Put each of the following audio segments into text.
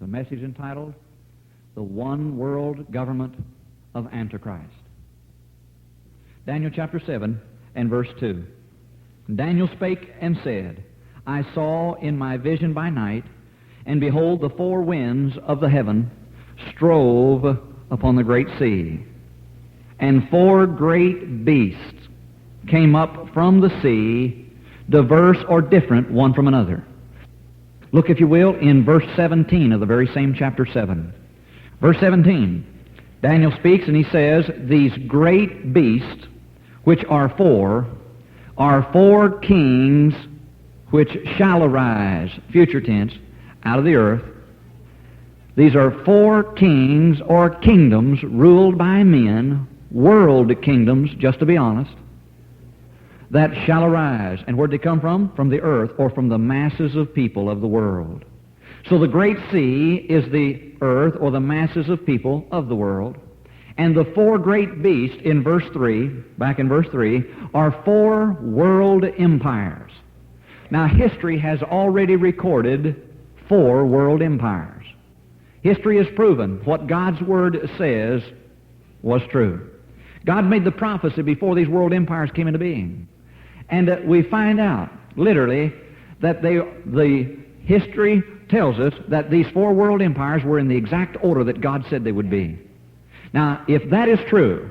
The message entitled, The One World Government of Antichrist. Daniel chapter 7 and verse 2. Daniel spake and said, I saw in my vision by night, and behold, the four winds of the heaven strove upon the great sea, and four great beasts came up from the sea, diverse or different one from another. Look, if you will, in verse 17 of the very same chapter 7. Verse 17, Daniel speaks and he says, These great beasts, which are four kings which shall arise, future tense, out of the earth. These are four kings or kingdoms ruled by men, world kingdoms, just to be honest, that shall arise. And where'd they come from? From the earth, or from the masses of people of the world. So the great sea is the earth, or the masses of people of the world. And the four great beasts in verse 3, back in verse 3, are four world empires. Now, history has already recorded four world empires. History has proven what God's Word says was true. God made the prophecy before these world empires came into being. And we find out, literally, that the history tells us that these four world empires were in the exact order that God said they would be. Now, if that is true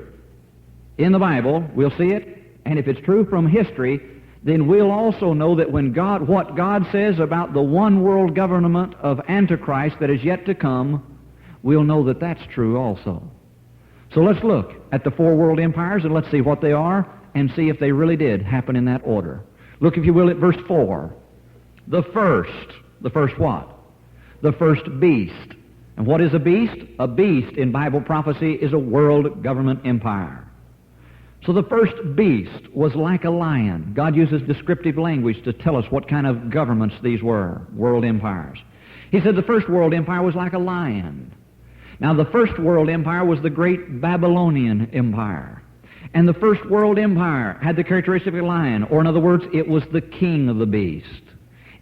in the Bible, we'll see it, and if it's true from history, then we'll also know that what God says about the one world government of Antichrist that is yet to come, we'll know that that's true also. So let's look at the four world empires and let's see what they are and see if they really did happen in that order. Look, if you will, at verse 4. The first what? The first beast. And what is a beast? A beast in Bible prophecy is a world government empire. So the first beast was like a lion. God uses descriptive language to tell us what kind of governments these were, world empires. He said the first world empire was like a lion. Now the first world empire was the great Babylonian Empire. And the first world empire had the characteristic of a lion, or in other words, it was the king of the beast.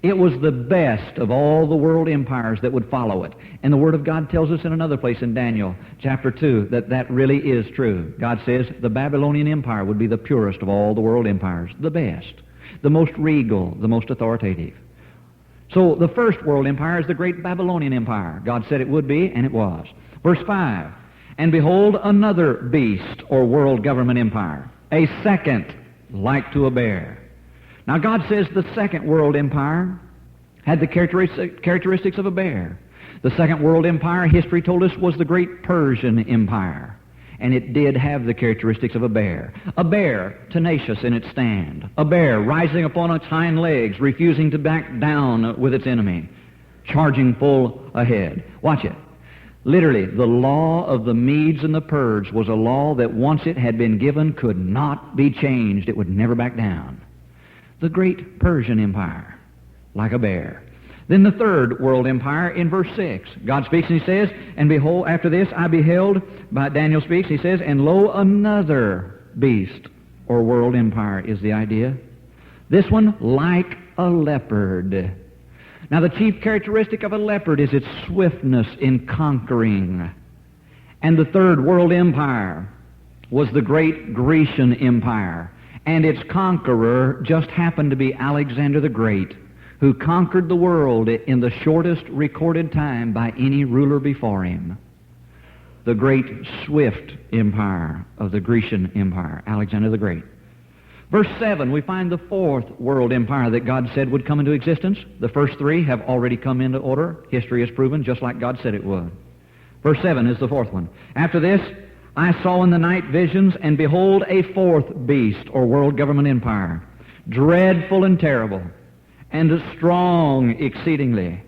It was the best of all the world empires that would follow it. And the Word of God tells us in another place in Daniel chapter 2 that that really is true. God says the Babylonian Empire would be the purest of all the world empires, the best, the most regal, the most authoritative. So the first world empire is the great Babylonian Empire. God said it would be, and it was. Verse 5, and behold another beast or world government empire, a second like to a bear. Now God says the second world empire had the characteristics of a bear. The second world empire, history told us, was the great Persian Empire. And it did have the characteristics of a bear. A bear, tenacious in its stand. A bear rising upon its hind legs, refusing to back down with its enemy, charging full ahead. Watch it. Literally, the law of the Medes and the Persians was a law that once it had been given could not be changed. It would never back down. The great Persian Empire, like a bear. Then the third world empire in verse 6. God speaks and he says, and behold, after this I beheld, Daniel speaks, he says, and lo, another beast or world empire is the idea. This one like a leopard. Now the chief characteristic of a leopard is its swiftness in conquering. And the third world empire was the great Grecian Empire. And its conqueror just happened to be Alexander the Great, who conquered the world in the shortest recorded time by any ruler before him. The great swift empire of the Grecian Empire, Alexander the Great. Verse 7, we find the fourth world empire that God said would come into existence. The first three have already come into order. History has proven, just like God said it would. Verse 7 is the fourth one. After this, I saw in the night visions, and behold, a fourth beast, or world government empire, dreadful and terrible, and strong exceedingly.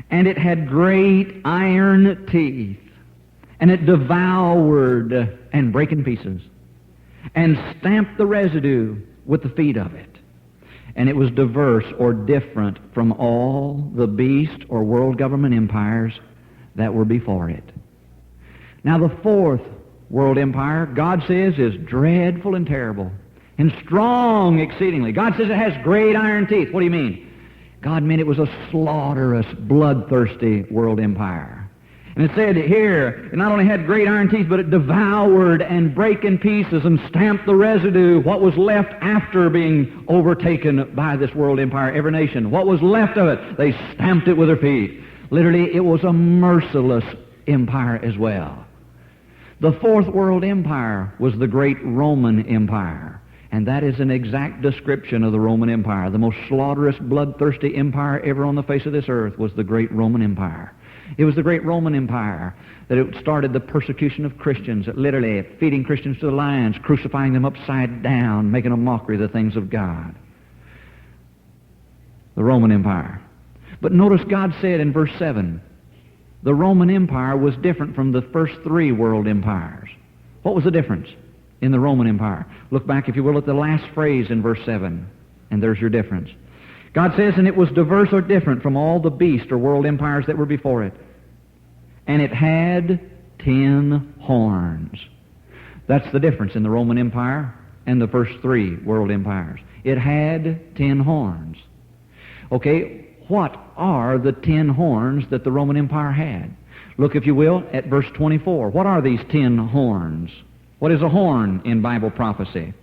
And it had great iron teeth, and it devoured and brake in pieces, and stamped the residue with the feet of it. And it was diverse or different from all the beast or world government empires that were before it. Now the fourth world empire, God says, is dreadful and terrible and strong exceedingly. God says it has great iron teeth. What do you mean? God meant it was a slaughterous, bloodthirsty world empire. And it said here, it not only had great iron teeth, but it devoured and brake in pieces and stamped the residue, what was left after being overtaken by this world empire, every nation. What was left of it, they stamped it with their feet. Literally, it was a merciless empire as well. The fourth world empire was the great Roman Empire. And that is an exact description of the Roman Empire. The most slaughterous, bloodthirsty empire ever on the face of this earth was the great Roman Empire. It was the great Roman Empire that it started the persecution of Christians, literally feeding Christians to the lions, crucifying them upside down, making a mockery of the things of God. The Roman Empire. But notice God said in verse 7, the Roman Empire was different from the first three world empires. What was the difference in the Roman Empire? Look back, if you will, at the last phrase in verse 7, and there's your difference. God says, and it was diverse or different from all the beast or world empires that were before it. And it had 10 horns. That's the difference in the Roman Empire and the first three world empires. It had 10 horns. Okay, what are the 10 horns that the Roman Empire had? Look, if you will, at verse 24. What are these 10 horns? What is a horn in Bible prophecy?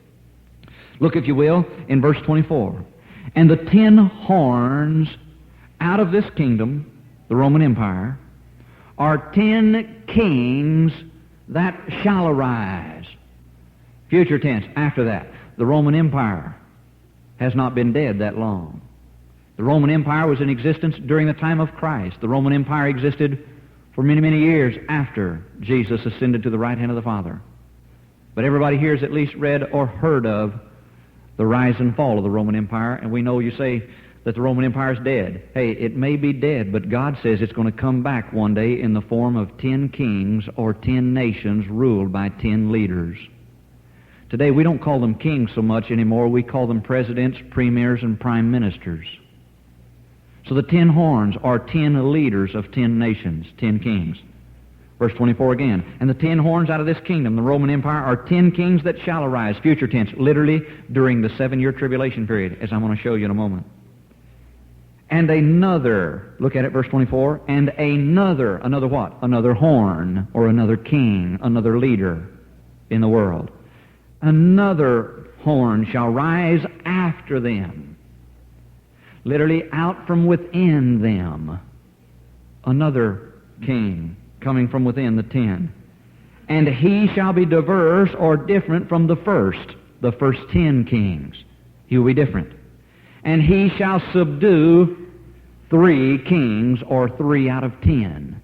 Look, if you will, in verse 24. And the 10 horns out of this kingdom, the Roman Empire, are 10 kings that shall arise. Future tense, after that. The Roman Empire has not been dead that long. The Roman Empire was in existence during the time of Christ. The Roman Empire existed for many, many years after Jesus ascended to the right hand of the Father. But everybody here has at least read or heard of the rise and fall of the Roman Empire, and we know you say that the Roman Empire is dead. Hey, it may be dead, but God says it's going to come back one day in the form of 10 kings or 10 nations ruled by 10 leaders. Today we don't call them kings so much anymore. We call them presidents, premiers, and prime ministers. So the 10 horns are 10 leaders of 10 nations, 10 kings. Verse 24 again. And the 10 horns out of this kingdom, the Roman Empire, are 10 kings that shall arise. Future tense, literally during the 7-year tribulation period, as I'm going to show you in a moment. And another, look at it, verse 24, and another what? Another horn, or another king, another leader in the world. Another horn shall rise after them. Literally out from within them. Another king coming from within the 10. And he shall be diverse or different from the first 10 kings. He will be different. And he shall subdue 3 kings, or 3 out of 10.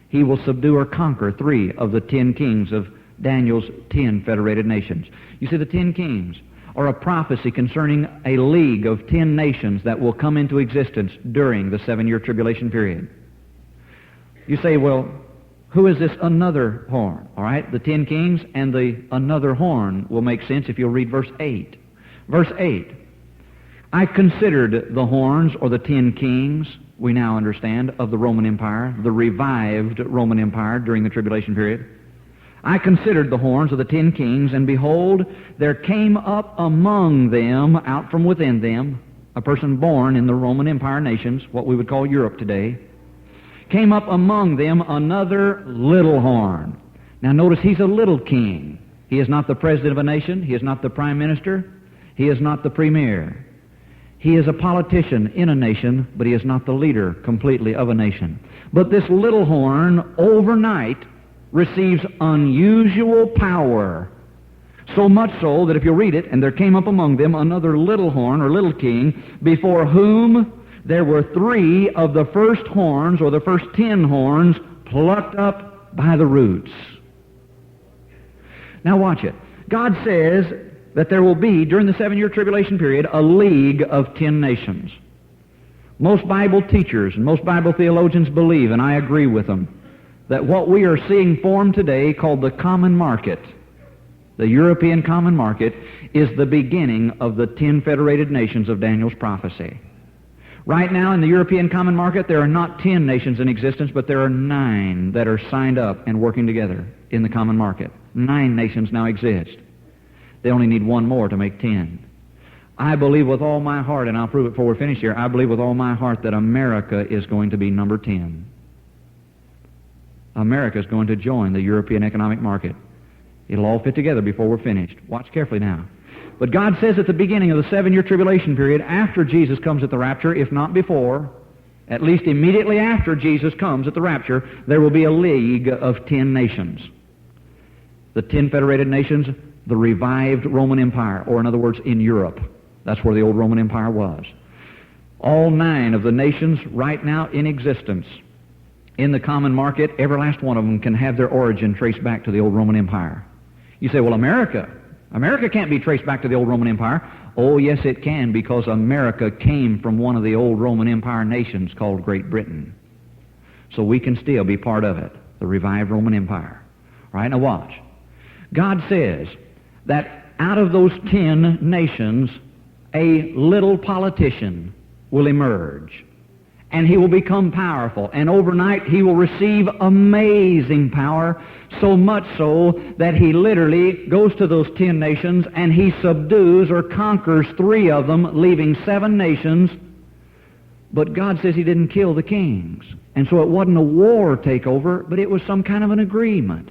He will subdue or conquer 3 of the 10 kings of Daniel's 10 federated nations. You see, the 10 kings are a prophecy concerning a league of 10 nations that will come into existence during the 7-year tribulation period. You say, well, who is this another horn? All right, the 10 kings and the another horn will make sense if you'll read verse 8. Verse 8. I considered the horns, or the 10 kings, we now understand, of the Roman Empire, the revived Roman Empire during the tribulation period. I considered the horns of the 10 kings, and behold, there came up among them, out from within them, a person born in the Roman Empire nations, what we would call Europe today, came up among them another little horn. Now notice, he's a little king. He is not the president of a nation. He is not the prime minister. He is not the premier. He is a politician in a nation, but he is not the leader completely of a nation. But this little horn overnight receives unusual power. So much so that if you read it, and there came up among them another little horn, or little king, before whom there were 3 of the first horns, or the first 10 horns, plucked up by the roots. Now watch it. God says that there will be, during the 7-year tribulation period, a league of 10 nations. Most Bible teachers and most Bible theologians believe, and I agree with them, that what we are seeing formed today, called the common market, the European common market, is the beginning of the 10 federated nations of Daniel's prophecy. Right now in the European common market, there are not 10 nations in existence, but there are 9 that are signed up and working together in the common market. 9 nations now exist. They only need 1 more to make 10. I believe with all my heart, and I'll prove it before we're finished here, I believe with all my heart that America is going to be number 10. America is going to join the European economic market. It'll all fit together before we're finished. Watch carefully now. But God says at the beginning of the 7-year tribulation period, after Jesus comes at the rapture, if not before, at least immediately after Jesus comes at the rapture, there will be a league of 10 nations. The 10 federated nations, the revived Roman Empire, or in other words, in Europe. That's where the old Roman Empire was. All 9 of the nations right now in existence in the common market, every last one of them can have their origin traced back to the old Roman Empire. You say, well, America can't be traced back to the old Roman Empire. Oh, yes, it can, because America came from one of the old Roman Empire nations called Great Britain. So we can still be part of it, the revived Roman Empire. All right, now watch. God says that out of those 10 nations, a little politician will emerge, and he will become powerful, and overnight he will receive amazing power, so much so that he literally goes to those 10 nations and he subdues or conquers 3 of them, leaving 7 nations. But God says he didn't kill the kings, and so it wasn't a war takeover, but it was some kind of an agreement.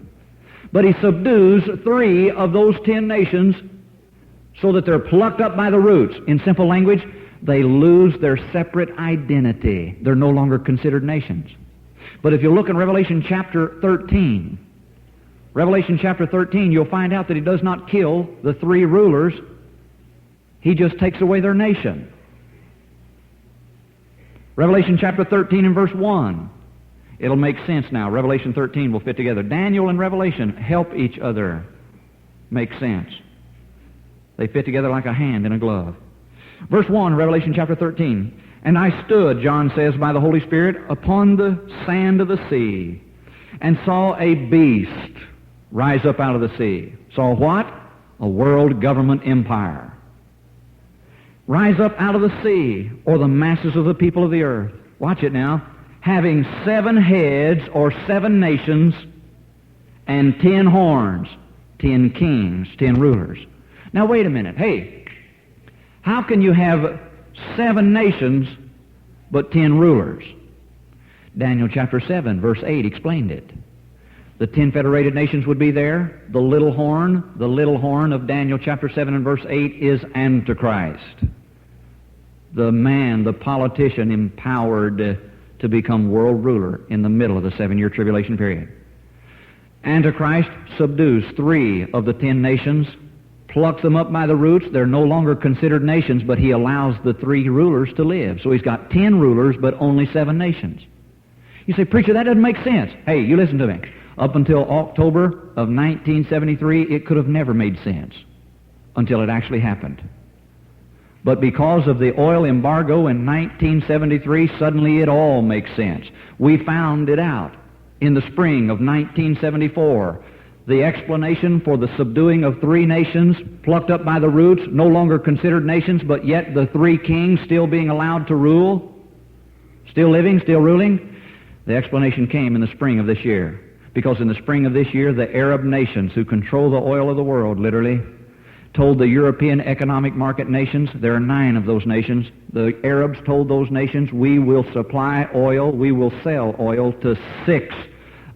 But he subdues 3 of those 10 nations so that they're plucked up by the roots. In simple language, they lose their separate identity. They're no longer considered nations. But if you look in Revelation chapter 13, you'll find out that he does not kill the 3 rulers. He just takes away their nation. Revelation chapter 13 and verse 1. It'll make sense now. Revelation 13 will fit together. Daniel and Revelation help each other make sense. They fit together like a hand in a glove. Verse 1, Revelation chapter 13. And I stood, John says, by the Holy Spirit, upon the sand of the sea, and saw a beast rise up out of the sea. Saw what? A world government empire. Rise up out of the sea, or the masses of the people of the earth. Watch it now. Having 7 heads, or 7 nations, and 10 horns, 10 kings, 10 rulers. Now wait a minute. Hey, how can you have 7 nations but 10 rulers? Daniel chapter 7, verse 8 explained it. The 10 federated nations would be there. The little horn of Daniel chapter 7 and verse 8 is Antichrist. The man, the politician empowered to become world ruler in the middle of the 7-year tribulation period. Antichrist subdues 3 of the 10 nations, plucks them up by the roots. They're no longer considered nations, but he allows the 3 rulers to live. So he's got 10 rulers, but only 7 nations. You say, preacher, that doesn't make sense. Hey, you listen to me. Up until October of 1973, it could have never made sense until it actually happened. But because of the oil embargo in 1973, suddenly it all makes sense. We found it out in the spring of 1974. The explanation for the subduing of 3 nations, plucked up by the roots, no longer considered nations, but yet the 3 kings still being allowed to rule, still living, still ruling. The explanation came in the spring of this year. Because in the spring of this year, the Arab nations who control the oil of the world, literally, told the European economic market nations, there are 9 of those nations, the Arabs told those nations, we will supply oil, we will sell oil to 6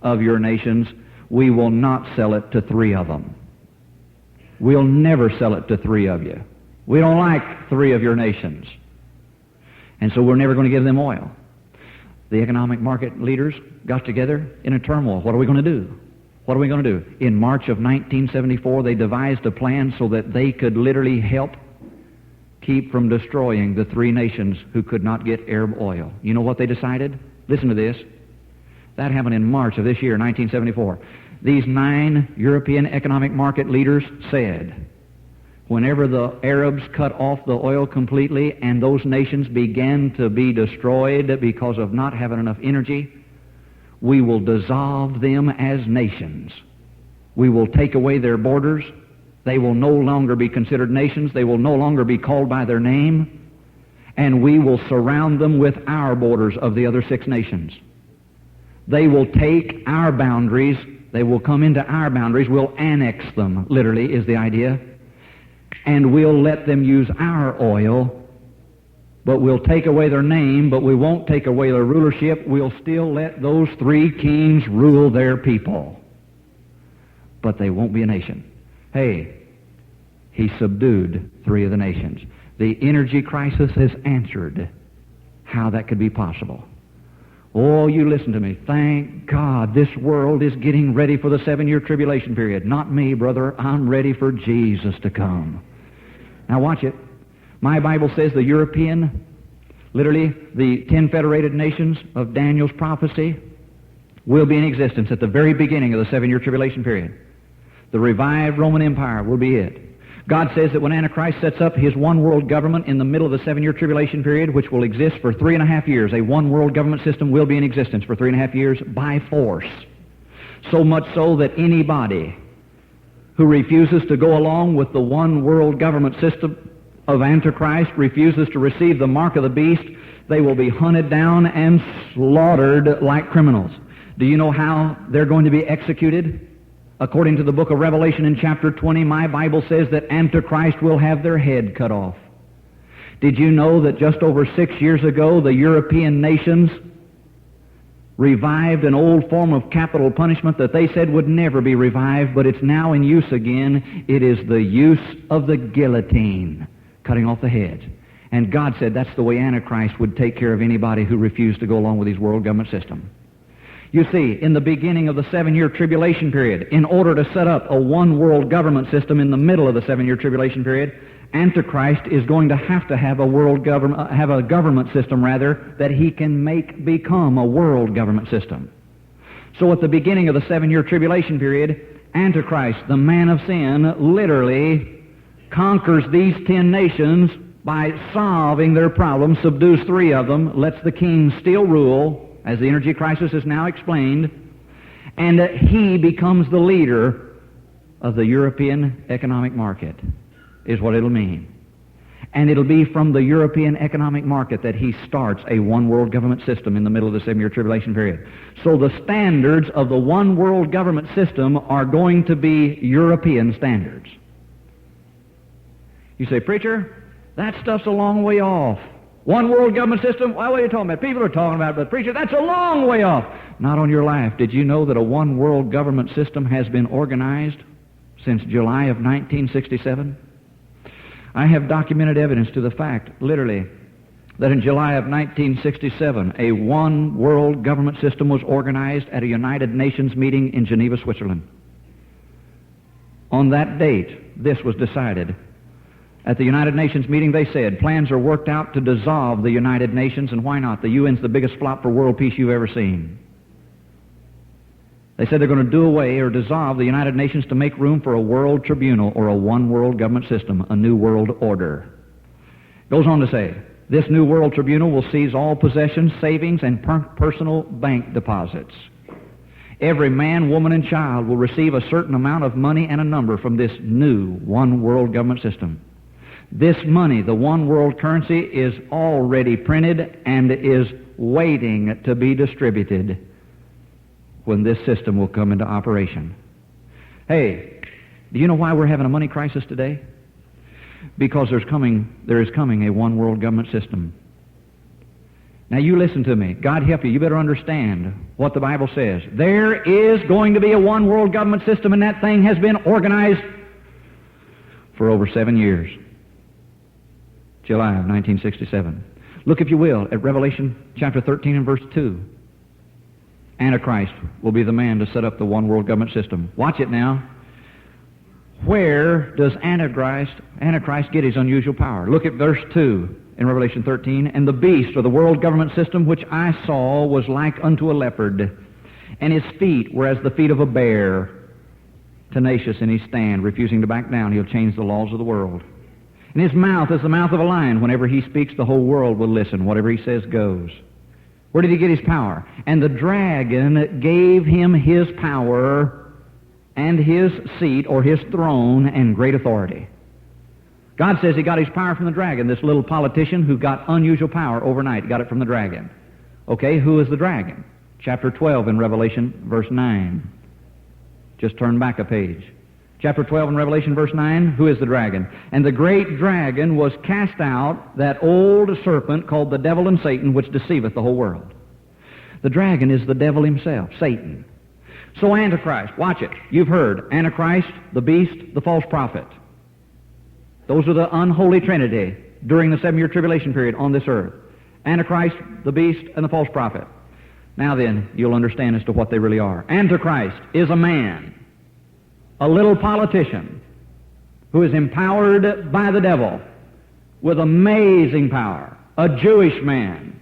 of your nations. We will not sell it to 3 of them. We'll never sell it to 3 of you. We don't like 3 of your nations. And so we're never going to give them oil. The economic market leaders got together in a turmoil. What are we going to do? What are we going to do? In March of 1974, they devised a plan so that they could literally help keep from destroying the 3 nations who could not get Arab oil. You know what they decided? Listen to this. That happened in March of this year, 1974. These 9 European economic market leaders said, whenever the Arabs cut off the oil completely and those nations began to be destroyed because of not having enough energy, we will dissolve them as nations. We will take away their borders. They will no longer be considered nations. They will no longer be called by their name. And we will surround them with our borders of the other 6 nations. They will take our boundaries. They will come into our boundaries. We'll annex them, literally, is the idea. and we'll let them use our oil, but we'll take away their name, but we won't take away their rulership. We'll still let those three kings rule their people. But they won't be a nation. Hey, he subdued three of the nations. The energy crisis has answered how that could be possible. Oh, you listen to me. Thank God this world is getting ready for the 7-year tribulation period. Not me, brother. I'm ready for Jesus to come. Now watch it. My Bible says the European, literally the 10 federated nations of Daniel's prophecy, will be in existence at the very beginning of the 7-year tribulation period. The revived Roman Empire will be it. God says that when Antichrist sets up his one-world government in the middle of the 7-year tribulation period, which will exist for 3.5 years, a one-world government system will be in existence for 3.5 years by force. So much so that anybody who refuses to go along with the one-world government system of Antichrist, refuses to receive the mark of the beast, they will be hunted down and slaughtered like criminals. Do you know how they're going to be executed? According to the book of Revelation in chapter 20, my Bible says that Antichrist will have their head cut off. Did you know that just over 6 years ago, the European nations revived an old form of capital punishment that they said would never be revived, but it's now in use again? It is the use of the guillotine, cutting off the heads. And God said that's the way Antichrist would take care of anybody who refused to go along with his world government system. You see, in the beginning of the 7-year tribulation period, in order to set up a one-world government system in the middle of the 7-year tribulation period, Antichrist is going to have a government system that he can make become a world government system. So at the beginning of the 7-year tribulation period, Antichrist, the man of sin, literally conquers these 10 nations by solving their problems, subdues 3 of them, lets the kings still rule, as the energy crisis is now explained, and he becomes the leader of the European economic market, is what it'll mean. And it'll be from the European economic market that he starts a one-world government system in the middle of the 7-year tribulation period. So the standards of the one-world government system are going to be European standards. You say, preacher, that stuff's a long way off. One world government system? Well, what are you talking about? People are talking about it, but preacher, that's a long way off. Not on your life. Did you know that a one world government system has been organized since July of 1967? I have documented evidence to the fact, literally, that in July of 1967, a one world government system was organized at a United Nations meeting in Geneva, Switzerland. On that date, this was decided. At the United Nations meeting, they said, plans are worked out to dissolve the United Nations, and why not? The UN's the biggest flop for world peace you've ever seen. They said they're going to do away or dissolve the United Nations to make room for a world tribunal or a one-world government system, a new world order. Goes on to say, this new world tribunal will seize all possessions, savings, and personal bank deposits. Every man, woman, and child will receive a certain amount of money and a number from this new one-world government system. This money, the one world currency, is already printed and is waiting to be distributed when this system will come into operation. Hey, do you know why we're having a money crisis today? Because there is coming a one world government system. Now you listen to me. God help you. You better understand what the Bible says. There is going to be a one world government system, and that thing has been organized for over 7 years. July of 1967. Look, if you will, at Revelation chapter 13 and verse 2. Antichrist will be the man to set up the one world government system. Watch it now. Where does Antichrist get his unusual power? Look at verse 2 in Revelation 13. And the beast, or the world government system, which I saw, was like unto a leopard, and his feet were as the feet of a bear, tenacious in his stand, refusing to back down. He'll change the laws of the world. And his mouth is the mouth of a lion. Whenever he speaks, the whole world will listen. Whatever he says goes. Where did he get his power? And the dragon gave him his power and his seat, or his throne, and great authority. God says he got his power from the dragon, this little politician who got unusual power overnight. He got it from the dragon. Okay, who is the dragon? Chapter 12 in Revelation, verse 9. Just turn back a page. Chapter 12 in Revelation, verse 9, who is the dragon? And the great dragon was cast out, that old serpent called the devil and Satan, which deceiveth the whole world. The dragon is the devil himself, Satan. So Antichrist, watch it. You've heard Antichrist, the beast, the false prophet. Those are the unholy trinity during the 7-year tribulation period on this earth. Antichrist, the beast, and the false prophet. Now then, you'll understand as to what they really are. Antichrist is a man, a little politician, who is empowered by the devil with amazing power. A Jewish man,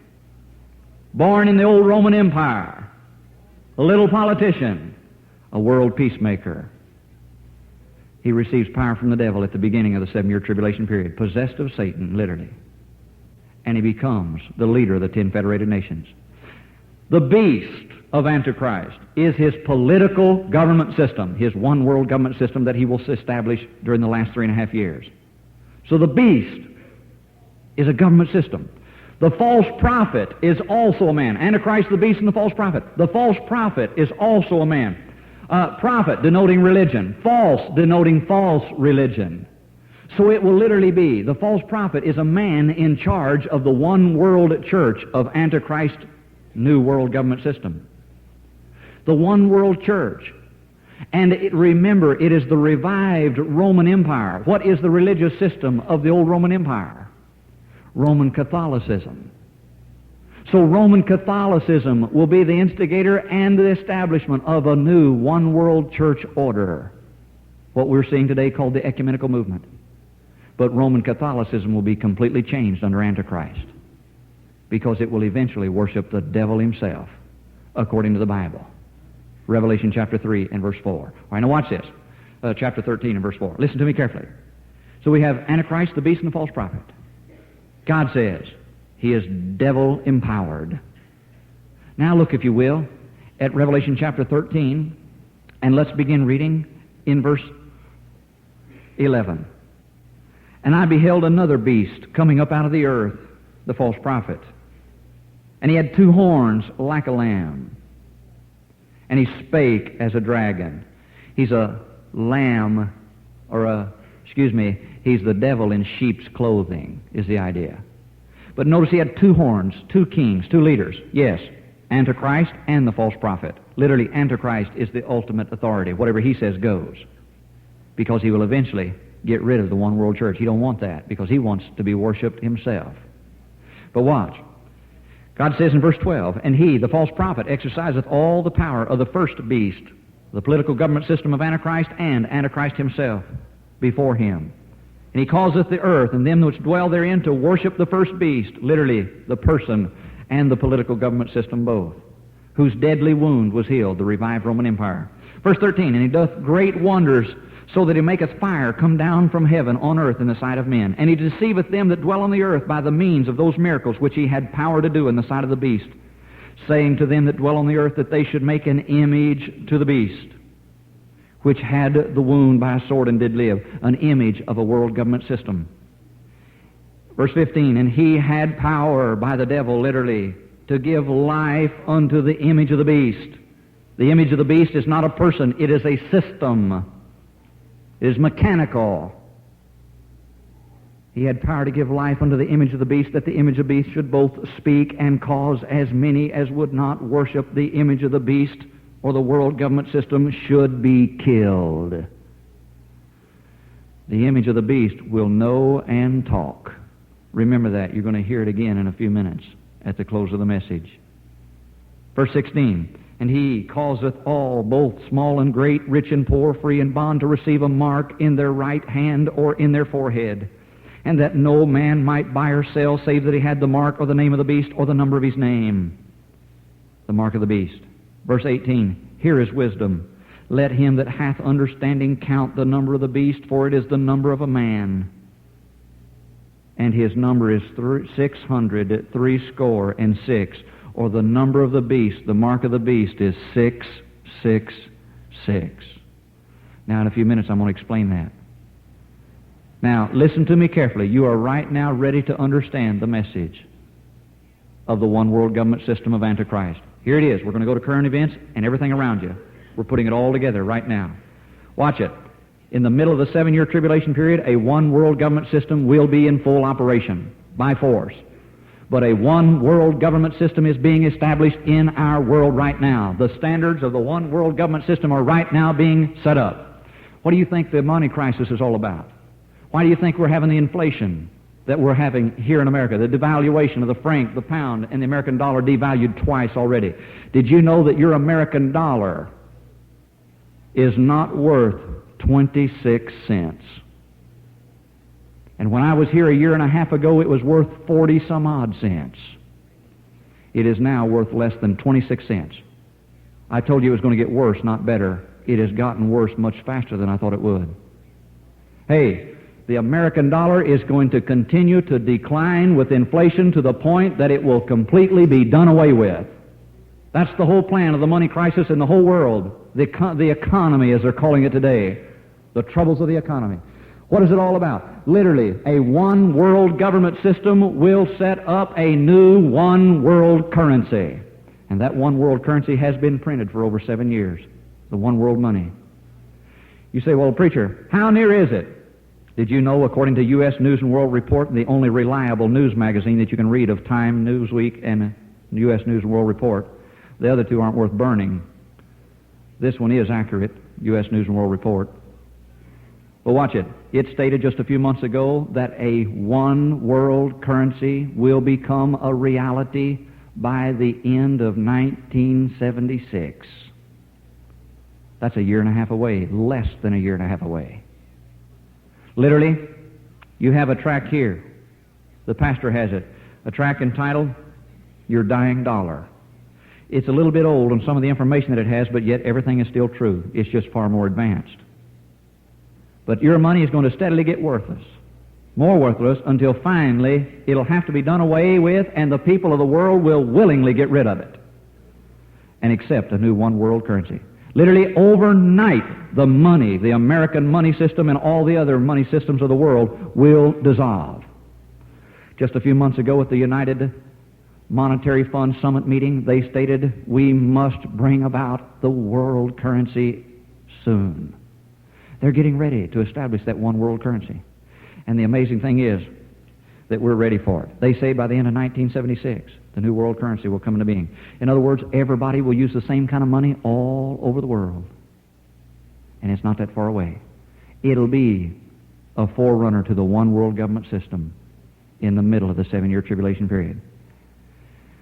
born in the old Roman Empire, a little politician, a world peacemaker. He receives power from the devil at the beginning of the 7-year tribulation period, possessed of Satan, literally. And he becomes the leader of the 10 federated nations. The beast of Antichrist is his political government system, his one world government system that he will establish during the last 3.5 years. So the beast is a government system. The false prophet is also a man. Antichrist, the beast, and the false prophet. The false prophet is also a man. Prophet denoting religion. False denoting false religion. So it will literally be, the false prophet is a man in charge of the one world church of Antichrist's new world government system. The one world church. And remember, it is the revived Roman Empire. What is the religious system of the old Roman Empire? Roman Catholicism. So Roman Catholicism will be the instigator and the establishment of a new one world church order, what we're seeing today called the ecumenical movement. But Roman Catholicism will be completely changed under Antichrist, because it will eventually worship the devil himself, according to the Bible. Revelation chapter 3 and verse 4. All right, now watch this. Chapter 13 and verse 4. Listen to me carefully. So we have Antichrist, the beast, and the false prophet. God says he is devil empowered. Now look, if you will, at Revelation chapter 13, and let's begin reading in verse 11. And I beheld another beast coming up out of the earth, the false prophet. And he had 2 horns like a lamb. And he spake as a dragon. He's a lamb, he's the devil in sheep's clothing, is the idea. But notice he had 2 horns, 2 kings, 2 leaders. Yes, Antichrist and the false prophet. Literally, Antichrist is the ultimate authority. Whatever he says goes. Because he will eventually get rid of the one world church. He don't want that, because he wants to be worshipped himself. But watch. God says in verse 12, and he, the false prophet, exerciseth all the power of the first beast, the political government system of Antichrist, and Antichrist himself before him. And he causeth the earth and them which dwell therein to worship the first beast, literally the person and the political government system both, whose deadly wound was healed, the revived Roman Empire. Verse 13, and he doth great wonders, so that he maketh fire come down from heaven on earth in the sight of men. And he deceiveth them that dwell on the earth by the means of those miracles which he had power to do in the sight of the beast, saying to them that dwell on the earth that they should make an image to the beast, which had the wound by a sword and did live, an image of a world government system. Verse 15, and he had power by the devil, literally, to give life unto the image of the beast. The image of the beast is not a person, it is a system. It is mechanical. He had power to give life unto the image of the beast, that the image of the beast should both speak and cause as many as would not worship the image of the beast or the world government system should be killed. The image of the beast will know and talk. Remember that. You're going to hear it again in a few minutes at the close of the message. Verse 16, and he causeth all, both small and great, rich and poor, free and bond, to receive a mark in their right hand or in their forehead, and that no man might buy or sell save that he had the mark or the name of the beast or the number of his name. The mark of the beast. Verse 18, here is wisdom. Let him that hath understanding count the number of the beast, for it is the number of a man. And his number is 666, or the number of the beast, the mark of the beast is 666. Now, in a few minutes, I'm going to explain that. Now, listen to me carefully. You are right now ready to understand the message of the one world government system of Antichrist. Here it is. We're going to go to current events and everything around you. We're putting it all together right now. Watch it. In the middle of the 7-year tribulation period, a one world government system will be in full operation by force. But a one world government system is being established in our world right now. The standards of the one world government system are right now being set up. What do you think the money crisis is all about? Why do you think we're having the inflation that we're having here in America, the devaluation of the franc, the pound, and the American dollar devalued twice already? Did you know that your American dollar is not worth 26 cents? And when I was here a year and a half ago, it was worth 40-some-odd cents. It is now worth less than 26 cents. I told you it was going to get worse, not better. It has gotten worse much faster than I thought it would. Hey, the American dollar is going to continue to decline with inflation to the point that it will completely be done away with. That's the whole plan of the money crisis in the whole world. The economy, as they're calling it today. The troubles of the economy. What is it all about? Literally, a one world government system will set up a new one world currency. And that one world currency has been printed for over 7 years. The one world money. You say, well, preacher, how near is it? Did you know, according to U.S. News and World Report, the only reliable news magazine that you can read of Time, Newsweek, and U.S. News and World Report, the other two aren't worth burning. This one is accurate, U.S. News and World Report. But watch it. It stated just a few months ago that a one world currency will become a reality by the end of 1976. That's a year and a half away, less than a year and a half away. Literally, you have a tract here. The pastor has it. A tract entitled, Your Dying Dollar. It's a little bit old on some of the information that it has, but yet everything is still true. It's just far more advanced. But your money is going to steadily get worthless, more worthless, until finally it'll have to be done away with, and the people of the world will willingly get rid of it and accept a new one world currency. Literally overnight, the money, the American money system and all the other money systems of the world will dissolve. Just a few months ago at the United Monetary Fund Summit meeting, they stated, we must bring about the world currency soon. They're getting ready to establish that one world currency. And the amazing thing is that we're ready for it. They say by the end of 1976, the new world currency will come into being. In other words, everybody will use the same kind of money all over the world. And it's not that far away. It'll be a forerunner to the one world government system in the middle of the 7-year tribulation period.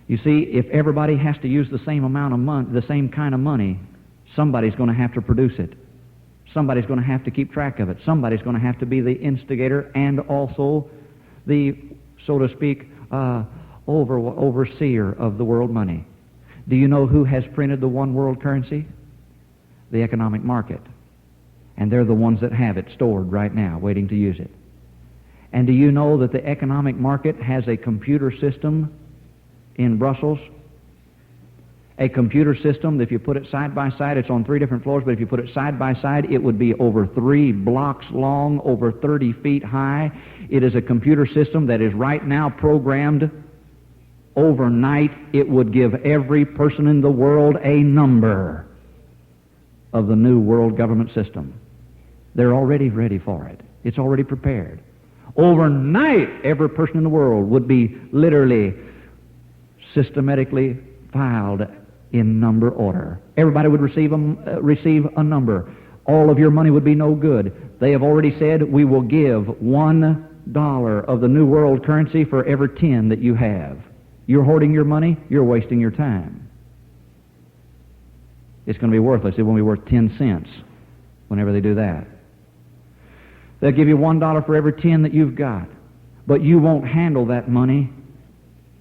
You see, if everybody has to use the same amount of money, the same kind of money, somebody's going to have to produce it. Somebody's going to have to keep track of it. Somebody's going to have to be the instigator and also the, so to speak, overseer of the world money. Do you know who has printed the one world currency? The economic market. And they're the ones that have it stored right now, waiting to use it. And do you know that the economic market has a computer system in Brussels? A computer system that if you put it side by side, it's on 3 different floors, but if you put it side by side, it would be over 3 blocks long, over 30 feet high. It is a computer system that is right now programmed overnight. It would give every person in the world a number of the new world government system. They're already ready for it. It's already prepared. Overnight, every person in the world would be literally systematically filed in number order. Everybody would receive a number. All of your money would be no good. They have already said, we will give $1 of the new world currency for every 10 that you have. You're hoarding your money, you're wasting your time. It's going to be worthless. It won't be worth 10 cents whenever they do that. They'll give you $1 for every 10 that you've got. But you won't handle that money.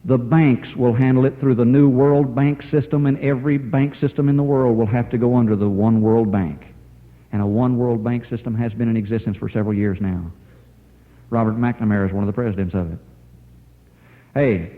The banks will handle it through the new world bank system, and every bank system in the world will have to go under the one world bank. And a one world bank system has been in existence for several years now. Robert McNamara is one of the presidents of it. Hey,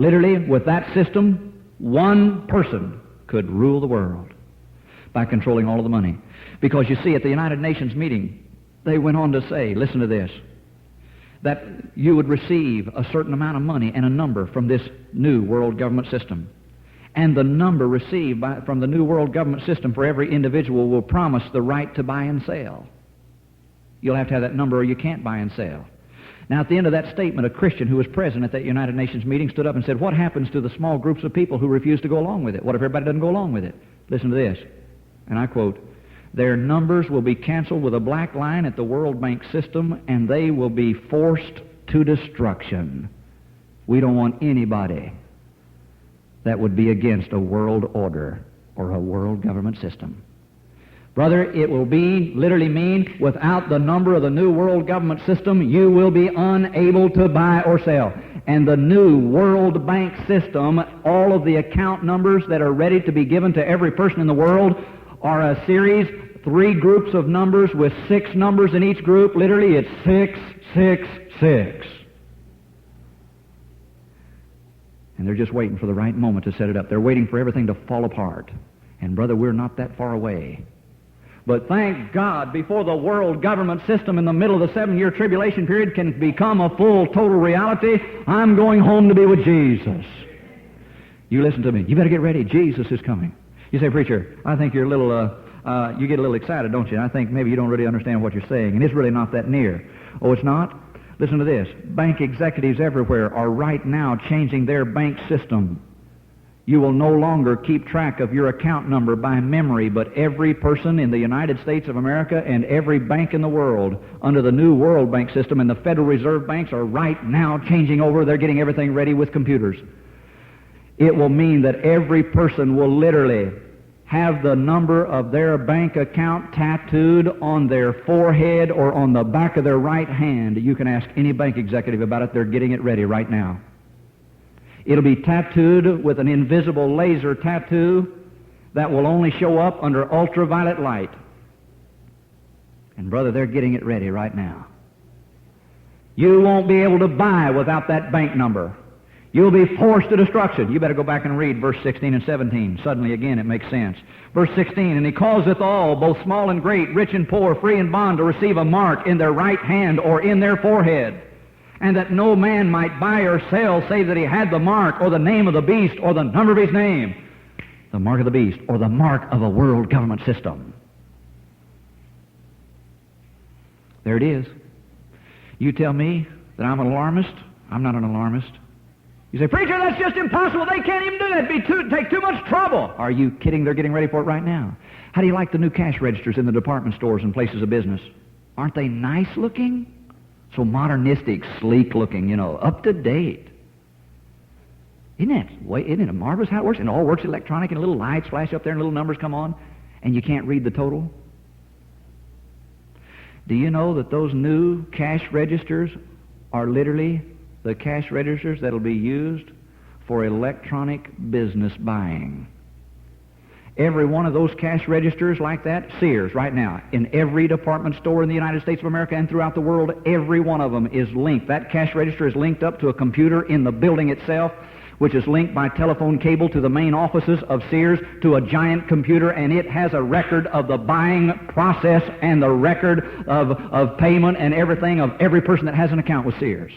Literally, with that system, one person could rule the world by controlling all of the money. Because you see, at the United Nations meeting, they went on to say, listen to this, that you would receive a certain amount of money and a number from this new world government system. And the number received from the new world government system for every individual will promise the right to buy and sell. You'll have to have that number or you can't buy and sell. Now, at the end of that statement, a Christian who was present at that United Nations meeting stood up and said, what happens to the small groups of people who refuse to go along with it? What if everybody doesn't go along with it? Listen to this, and I quote, their numbers will be canceled with a black line at the World Bank system, and they will be forced to destruction. We don't want anybody that would be against a world order or a world government system. Brother, it will literally mean, without the number of the new world government system, you will be unable to buy or sell. And the new World Bank system, all of the account numbers that are ready to be given to every person in the world are a series, 3 groups of numbers with 6 numbers in each group. Literally, it's 666. And they're just waiting for the right moment to set it up. They're waiting for everything to fall apart. And brother, we're not that far away. But thank God, before the world government system in the middle of the 7-year tribulation period can become a full, total reality, I'm going home to be with Jesus. You listen to me. You better get ready. Jesus is coming. You say, preacher, I think you're a little, you get a little excited, don't you? I think maybe you don't really understand what you're saying, and it's really not that near. Oh, it's not? Listen to this. Bank executives everywhere are right now changing their bank system. You will no longer keep track of your account number by memory, but every person in the United States of America and every bank in the world under the new World Bank system and the Federal Reserve banks are right now changing over. They're getting everything ready with computers. It will mean that every person will literally have the number of their bank account tattooed on their forehead or on the back of their right hand. You can ask any bank executive about it. They're getting it ready right now. It'll be tattooed with an invisible laser tattoo that will only show up under ultraviolet light. And brother, they're getting it ready right now. You won't be able to buy without that bank number. You'll be forced to destruction. You better go back and read verse 16 and 17. Suddenly, again, it makes sense. Verse 16, and he causeth all, both small and great, rich and poor, free and bond, to receive a mark in their right hand or in their forehead, and that no man might buy or sell save that he had the mark or the name of the beast or the number of his name. The mark of the beast or the mark of a world government system. There it is. You tell me that I'm an alarmist? I'm not an alarmist. You say, preacher, that's just impossible. They can't even do that. It'd take too much trouble. Are you kidding? They're getting ready for it right now. How do you like the new cash registers in the department stores and places of business? Aren't they nice looking? So modernistic, sleek looking, up to date. Isn't it marvelous how it works? And it all works electronic, and little lights flash up there and little numbers come on, and you can't read the total. Do you know that those new cash registers are literally the cash registers that'll be used for electronic business buying? Every one of those cash registers like that, Sears right now, in every department store in the United States of America and throughout the world, every one of them is linked. That cash register is linked up to a computer in the building itself, which is linked by telephone cable to the main offices of Sears to a giant computer, and it has a record of the buying process and the record of payment and everything of every person that has an account with Sears.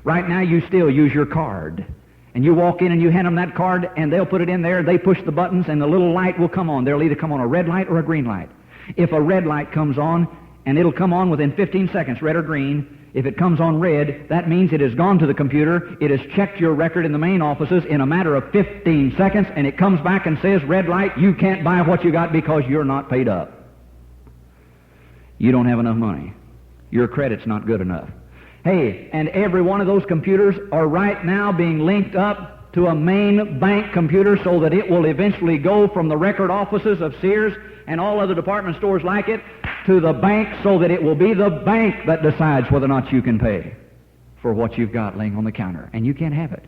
Right now, you still use your card. And you walk in and you hand them that card, and they'll put it in there, they push the buttons, and the little light will come on. They'll either come on a red light or a green light. If a red light comes on, and it'll come on within 15 seconds, red or green, if it comes on red, that means it has gone to the computer, it has checked your record in the main offices in a matter of 15 seconds, and it comes back and says, red light, you can't buy what you got because you're not paid up. You don't have enough money. Your credit's not good enough. Hey, and every one of those computers are right now being linked up to a main bank computer so that it will eventually go from the record offices of Sears and all other department stores like it to the bank so that it will be the bank that decides whether or not you can pay for what you've got laying on the counter. And you can't have it.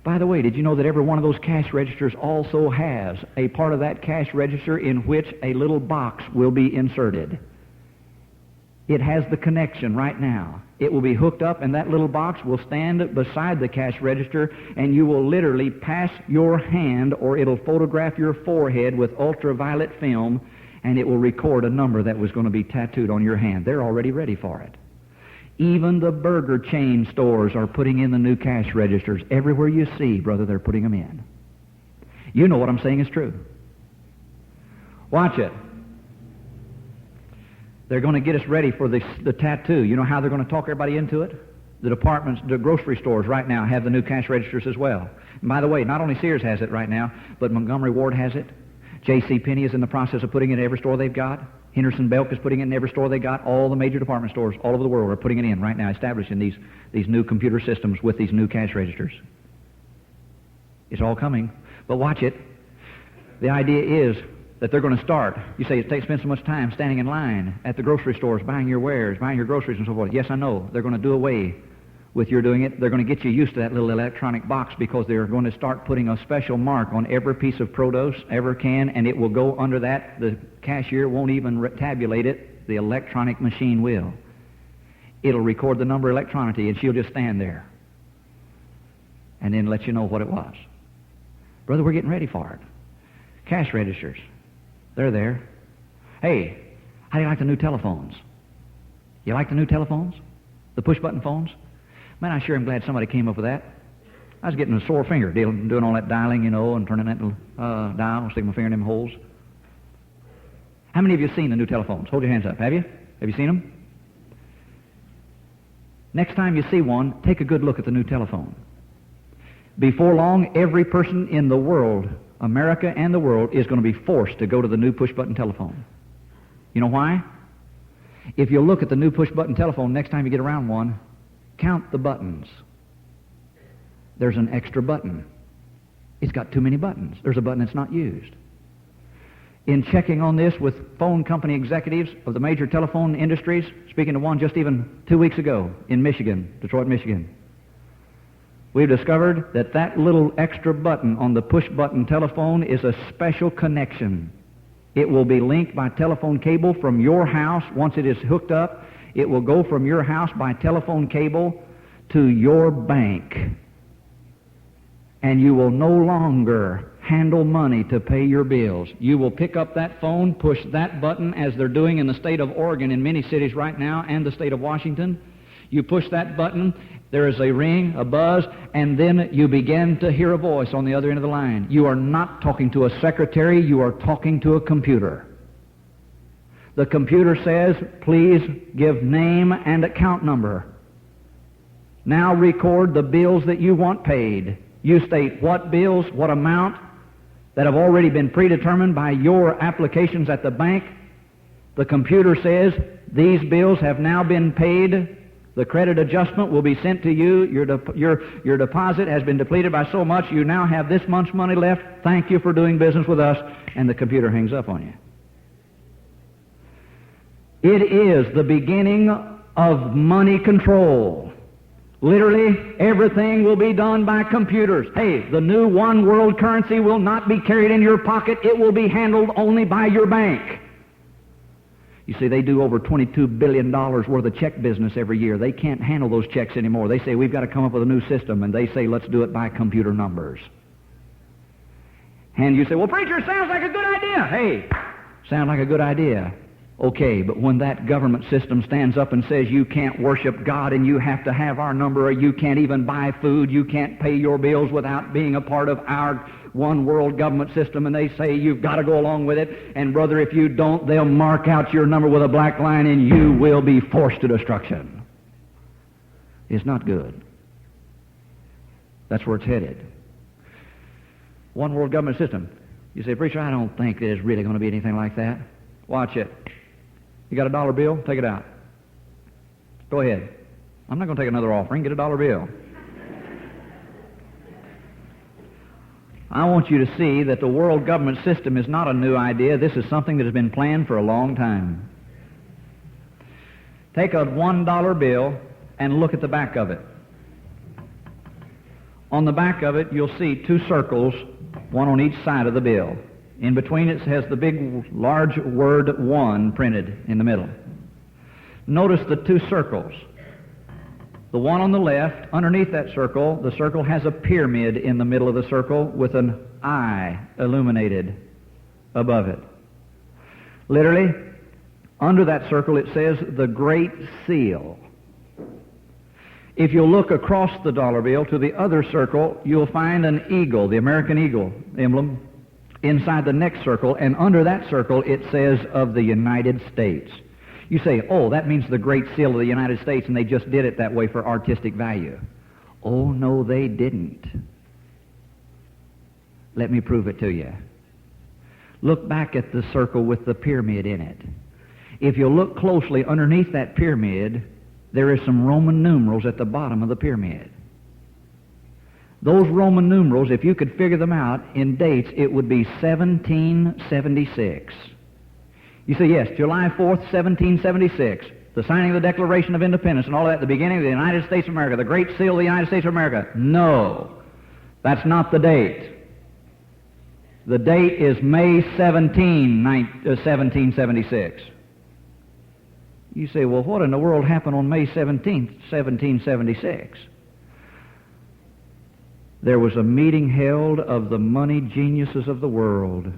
By the way, did you know that every one of those cash registers also has a part of that cash register in which a little box will be inserted? It has the connection right now. It will be hooked up, and that little box will stand beside the cash register, and you will literally pass your hand, or it'll photograph your forehead with ultraviolet film, and it will record a number that was going to be tattooed on your hand. They're already ready for it. Even the burger chain stores are putting in the new cash registers. Everywhere you see, brother, they're putting them in. You know what I'm saying is true. Watch it. They're going to get us ready for the tattoo. You know how they're going to talk everybody into it? The departments, the grocery stores right now have the new cash registers as well. And by the way, not only Sears has it right now, but Montgomery Ward has it. J.C. Penney is in the process of putting it in every store they've got. Henderson Belk is putting it in every store they got. All the major department stores all over the world are putting it in right now, establishing these new computer systems with these new cash registers. It's all coming. But watch it. The idea is that they're going to start. You say, spend so much time standing in line at the grocery stores, buying your wares, buying your groceries and so forth. Yes, I know. They're going to do away with your doing it. They're going to get you used to that little electronic box, because they're going to start putting a special mark on every piece of produce ever can, and it will go under that. The cashier won't even tabulate it. The electronic machine will. It'll record the number electronically, and she'll just stand there and then let you know what it was. Brother, we're getting ready for it. Cash registers. They're there. Hey, how do you like the new telephones? You like the new telephones? The push-button phones? Man, I sure am glad somebody came up with that. I was getting a sore finger doing all that dialing, you know, and turning that dial, sticking my finger in them holes. How many of you have seen the new telephones? Hold your hands up. Have you? Have you seen them? Next time you see one, take a good look at the new telephone. Before long, every person in the world, America and the world, is going to be forced to go to the new push-button telephone. You know why? If you look at the new push-button telephone next time you get around one, count the buttons. There's an extra button. It's got too many buttons. There's a button that's not used. In checking on this with phone company executives of the major telephone industries, speaking to one just even 2 weeks ago in Michigan, Detroit, Michigan, we've discovered that that little extra button on the push-button telephone is a special connection. It will be linked by telephone cable from your house. Once it is hooked up, it will go from your house by telephone cable to your bank. And you will no longer handle money to pay your bills. You will pick up that phone, push that button, as they're doing in the state of Oregon in many cities right now, and the state of Washington. You push that button, there is a ring, a buzz, and then you begin to hear a voice on the other end of the line. You are not talking to a secretary, you are talking to a computer. The computer says, please give name and account number. Now record the bills that you want paid. You state what bills, what amount, that have already been predetermined by your applications at the bank. The computer says, these bills have now been paid. The credit adjustment will be sent to you. Your deposit has been depleted by so much. You now have this month's money left. Thank you for doing business with us. And the computer hangs up on you. It is the beginning of money control. Literally, everything will be done by computers. Hey, the new one world currency will not be carried in your pocket. It will be handled only by your bank. You see, they do over $22 billion worth of check business every year. They can't handle those checks anymore. They say, we've got to come up with a new system, and they say, let's do it by computer numbers. And you say, well, preacher, sounds like a good idea. Hey, sounds like a good idea. Okay, but when that government system stands up and says you can't worship God and you have to have our number, or you can't even buy food, you can't pay your bills without being a part of our one world government system, and they say you've got to go along with it, and brother, if you don't, they'll mark out your number with a black line and you will be forced to destruction. It's not good. That's where it's headed. One world government system. You say, preacher, I don't think there's really going to be anything like that. Watch it. You got a dollar bill? Take it out. Go ahead. I'm not going to take another offering. Get a dollar bill. I want you to see that the world government system is not a new idea. This is something that has been planned for a long time. Take a $1 bill and look at the back of it. On the back of it, you'll see two circles, one on each side of the bill. In between it has the big, large word 1 printed in the middle. Notice the two circles. The one on the left, underneath that circle, the circle has a pyramid in the middle of the circle with an eye illuminated above it. Literally, under that circle it says the Great Seal. If you look across the dollar bill to the other circle, you'll find an eagle, the American eagle emblem, inside the next circle, and under that circle it says of the United States. You say, oh, that means the Great Seal of the United States, and they just did it that way for artistic value. Oh, no, they didn't. Let me prove it to you. Look back at the circle with the pyramid in it. If you look closely underneath that pyramid, there is some Roman numerals at the bottom of the pyramid. Those Roman numerals, if you could figure them out in dates, it would be 1776. You say, yes, July 4th, 1776, the signing of the Declaration of Independence and all that, the beginning of the United States of America, the Great Seal of the United States of America. No, that's not the date. The date is May 17, 1776. You say, well, what in the world happened on May 17th, 1776? There was a meeting held of the money geniuses of the world.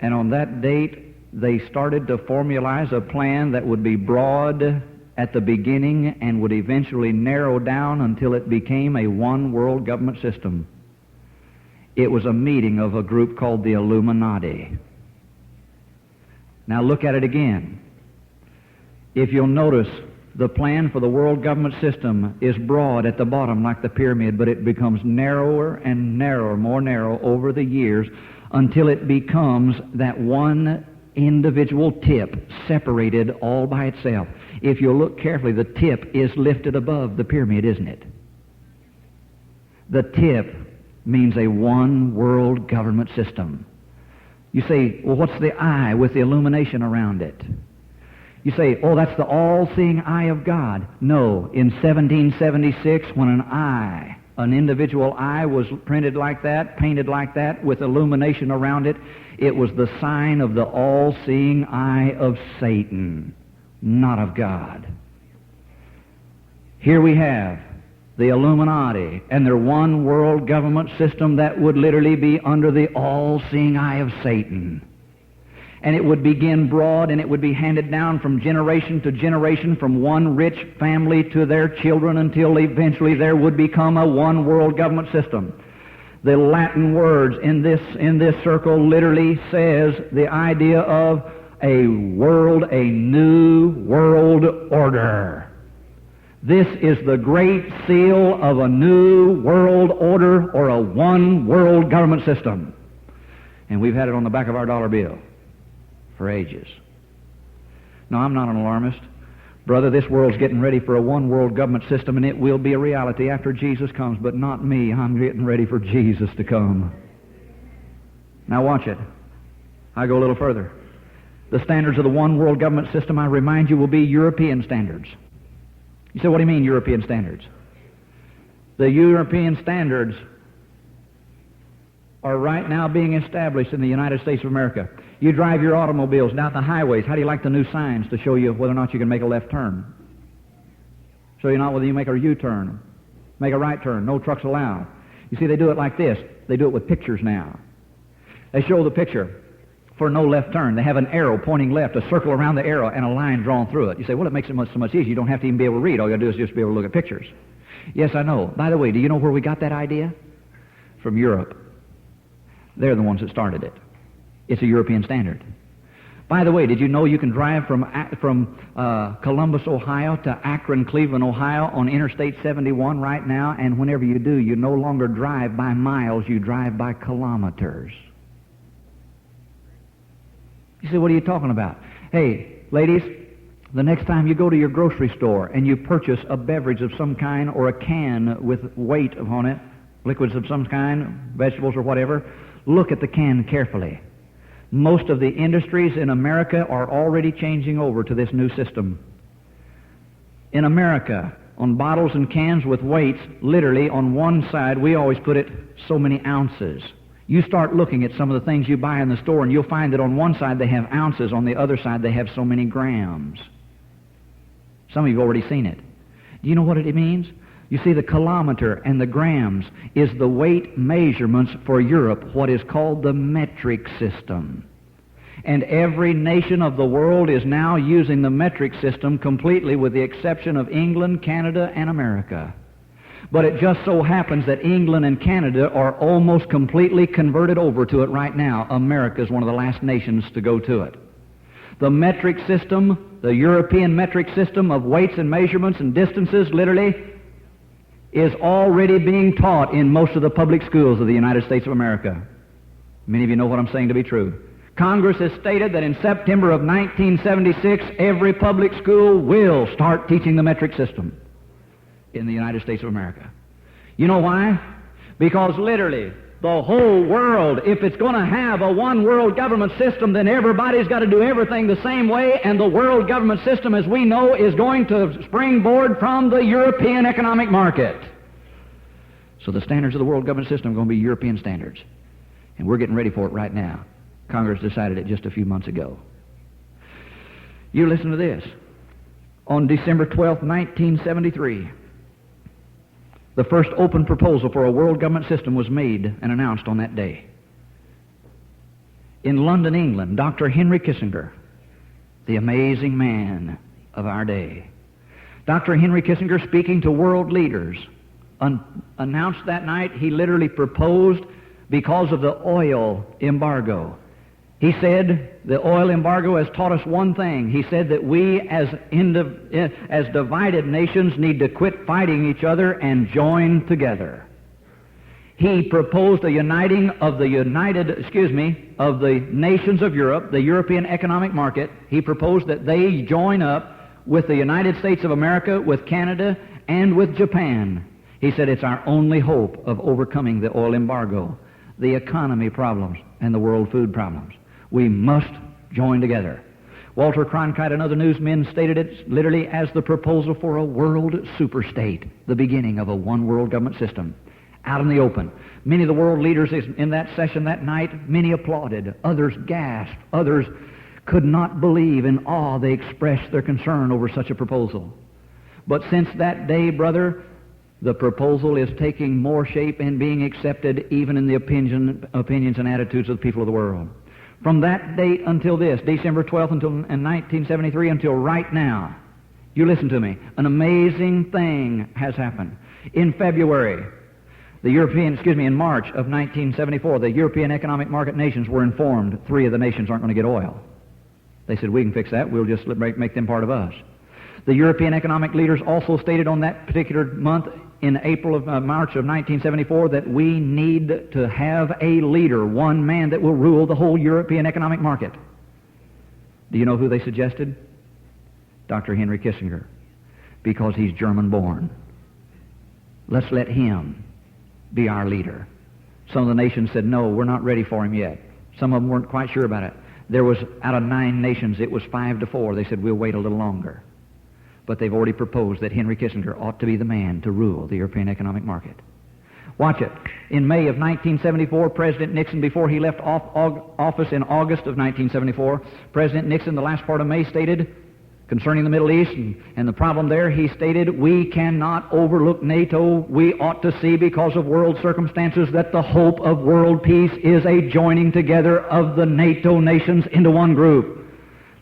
And on that date, they started to formalize a plan that would be broad at the beginning and would eventually narrow down until it became a one world government system. It was a meeting of a group called the Illuminati. Now look at it again. If you'll notice, the plan for the world government system is broad at the bottom like the pyramid, but it becomes narrower and narrower, more narrow over the years until it becomes that one individual tip separated all by itself. If you look carefully, the tip is lifted above the pyramid, isn't it? The tip means a one world government system. You say, well, what's the eye with the illumination around it? You say, oh, that's the all-seeing eye of God. No, in 1776, when an individual eye was printed like that, painted like that, with illumination around it, it was the sign of the all-seeing eye of Satan, not of God. Here we have the Illuminati and their one world government system that would literally be under the all-seeing eye of Satan. And it would begin broad, and it would be handed down from generation to generation, from one rich family to their children, until eventually there would become a one world government system. The Latin words in this circle literally says the idea of a new world order. This is the great seal of a new world order, or a one world government system. And we've had it on the back of our dollar bill for ages. No, I'm not an alarmist. Brother, this world's getting ready for a one world government system, and it will be a reality after Jesus comes, but not me. I'm getting ready for Jesus to come. Now watch it. I go a little further. The standards of the one world government system, I remind you, will be European standards. You say, what do you mean, European standards? The European standards are right now being established in the United States of America. You drive your automobiles down the highways. How do you like the new signs to show you whether or not you can make a left turn? Show you not whether you make a U-turn, make a right turn, no trucks allowed. You see, they do it like this. They do it with pictures now. They show the picture for no left turn. They have an arrow pointing left, a circle around the arrow, and a line drawn through it. You say, well, it makes it so much easier. You don't have to even be able to read. All you got to do is just be able to look at pictures. Yes, I know. By the way, do you know where we got that idea? From Europe. They're the ones that started it. It's a European standard. By the way, did you know you can drive from Columbus, Ohio to Akron, Cleveland, Ohio on Interstate 71 right now, and whenever you do, you no longer drive by miles, you drive by kilometers. You say, what are you talking about? Hey, ladies, the next time you go to your grocery store and you purchase a beverage of some kind or a can with weight on it, liquids of some kind, vegetables or whatever, look at the can carefully. Most of the industries in America are already changing over to this new system. In America, on bottles and cans with weights, literally on one side, we always put it so many ounces. You start looking at some of the things you buy in the store, and you'll find that on one side they have ounces, on the other side they have so many grams. Some of you have already seen it. Do you know what it means? You see, the kilometer and the grams is the weight measurements for Europe, what is called the metric system. And every nation of the world is now using the metric system completely, with the exception of England, Canada, and America. But it just so happens that England and Canada are almost completely converted over to it right now. America is one of the last nations to go to it. The metric system, the European metric system of weights and measurements and distances, literally, is already being taught in most of the public schools of the United States of America. Many of you know what I'm saying to be true. Congress has stated that in September of 1976, every public school will start teaching the metric system in the United States of America. You know why? Because literally, the whole world, if it's going to have a one world government system, then everybody's got to do everything the same way, and the world government system, as we know, is going to springboard from the European economic market. So the standards of the world government system are going to be European standards. And we're getting ready for it right now. Congress decided it just a few months ago. You listen to this. On December 12, 1973, the first open proposal for a world government system was made and announced on that day. In London, England, Dr. Henry Kissinger, the amazing man of our day, Dr. Henry Kissinger, speaking to world leaders, announced that night, he literally proposed, because of the oil embargo, he said, the oil embargo has taught us one thing. He said that we as divided nations need to quit fighting each other and join together. He proposed a uniting of the of the nations of Europe, the European economic market. He proposed that they join up with the United States of America, with Canada, and with Japan. He said it's our only hope of overcoming the oil embargo, the economy problems, and the world food problems. We must join together. Walter Cronkite and other newsmen stated it literally as the proposal for a world superstate, the beginning of a one world government system, out in the open. Many of the world leaders in that session that night, many applauded, others gasped, others could not believe. In awe, they expressed their concern over such a proposal. But since that day, brother, the proposal is taking more shape and being accepted even in the opinions and attitudes of the people of the world. From that date until this, December 12th in 1973 until right now, you listen to me, an amazing thing has happened. In February, in March of 1974, the European economic market nations were informed 3 of the nations aren't going to get oil. They said, we can fix that, we'll just make them part of us. The European economic leaders also stated on that particular month in March of 1974 that we need to have a leader, one man that will rule the whole European economic market. Do you know who they suggested? Dr. Henry Kissinger, because he's German-born. Let's let him be our leader. Some of the nations said, no, we're not ready for him yet. Some of them weren't quite sure about it. There was, out of 9 nations, it was 5-4. They said, we'll wait a little longer. But they've already proposed that Henry Kissinger ought to be the man to rule the European economic market. Watch it. In May of 1974, President Nixon, before he left office in August of 1974, President Nixon, the last part of May, stated, concerning the Middle East and the problem there, he stated, we cannot overlook NATO. We ought to see, because of world circumstances, that the hope of world peace is a joining together of the NATO nations into one group.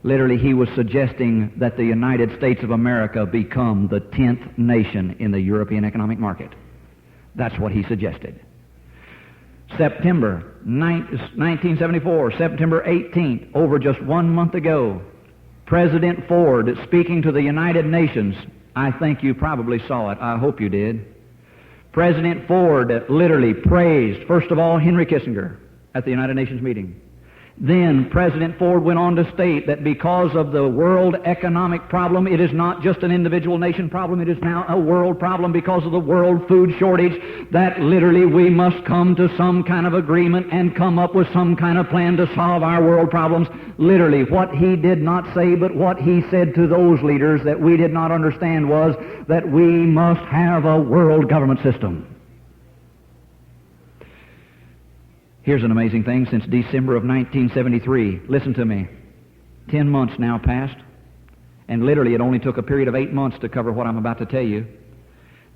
Literally, he was suggesting that the United States of America become the 10th nation in the European economic market. That's what he suggested. September 1974, September 18th, over just 1 month ago, President Ford, speaking to the United Nations, I think you probably saw it. I hope you did. President Ford literally praised, first of all, Henry Kissinger at the United Nations meeting. Then President Ford went on to state that because of the world economic problem, it is not just an individual nation problem, it is now a world problem because of the world food shortage, that literally we must come to some kind of agreement and come up with some kind of plan to solve our world problems. Literally, what he did not say, but what he said to those leaders that we did not understand, was that we must have a world government system. Here's an amazing thing. Since December of 1973, listen to me, 10 months now passed, And literally it only took a period of 8 months to cover what I'm about to tell you.